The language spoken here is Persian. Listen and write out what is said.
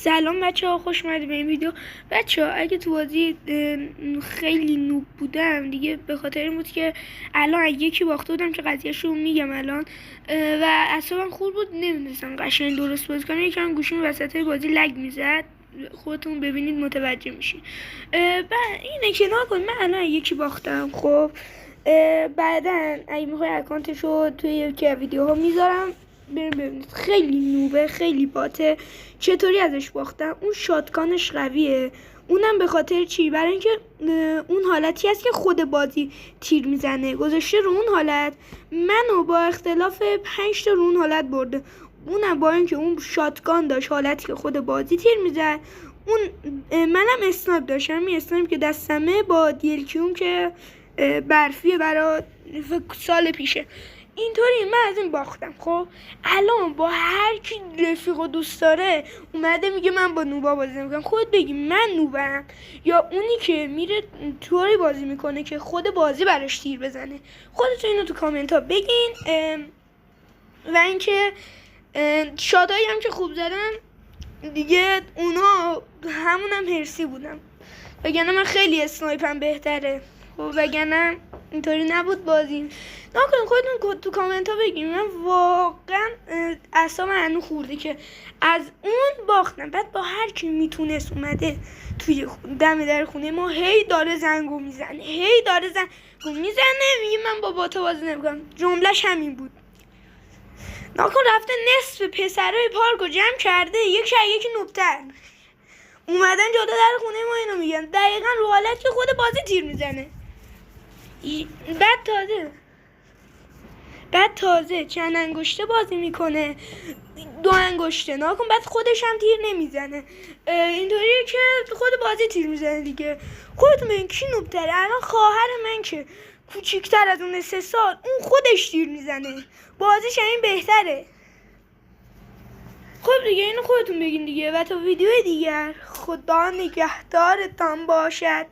سلام بچه ها، خوش اومدید به این ویدیو. بچه ها اگه تو بازی خیلی نوب بودم دیگه به خاطر این بود که الان یکی باخته بودم که قضیهش رو میگم الان و اصلا خوب بود، نمیدونستم قشنگ درست بازی کنم. یکم گوشیم وسط بازی لگ میزد، خودتون ببینید متوجه میشین. اینه که نکنید من الان یکی باختم. خب بعدا اگه میخوای اکانتشو توی یکی از ویدیوها میذارم ببینید. خیلی نوبه، خیلی باته. چطوری ازش باختم؟ اون شاتگانش قویه، اونم به خاطر چی؟ برای اینکه اون حالتی هست که خود بازی تیر میزنه، گذاشته رو اون حالت. منو با اختلاف 5 تا رو اون حالت برده، اونم با اینکه اون شاتگان داشت حالتی که خود بازی تیر میزد. اون منم اسنایپ داشتم، این اسنایپ که دستمه با دیلکیوم که برفیه برای سال پیشه. اینطوری من از این باختم. خب الان با هر کی رفیق و دوست داره اومده میگه من با نوبا بازی نمیکنم. خودت بگی من نوبم یا اونی که میره طوری بازی میکنه که خود بازی براش تیر بزنه؟ خودتون اینو تو کامنت ها بگین. و اینکه شادایی هم که خوب زدن دیگه، اونا همونم هرسی بودم، وگرنه من خیلی اسنایپم بهتره. خب وگرنه اینطوری نبود بازیم. نکنید خودتون تو کامنت ها بگیم. من واقعا اعصابم هنوز خورده که از اون باختم. بعد با هر کی میتونست اومده توی دم در خونه ما هی داره زنگو میزنه، هی داره زنگو میزنه، میگه من با تو بازی نمیکنم. جملهش همین بود. نکن رفته نصف پسرای پارکو جمع کرده، یکی نوبتر اومدن جلو در خونه ما اینو میگن. دقیقا رو حالت که خود بازی تیر میزنه. بعد تازه چند انگشته بازی میکنه، 2 انگشته. نکن بعد خودش هم تیر نمیزنه. اینطوریه که خود بازی تیر میزنه دیگه. خودتون ببین کی نوبتره. الان خواهر من که کوچیکتر از اون 3 سال، اون خودش تیر میزنه، بازیش همین بهتره. خب دیگه اینو خودتون بگین دیگه. و تا ویدیو دیگر خدا نگهدارتان باشد.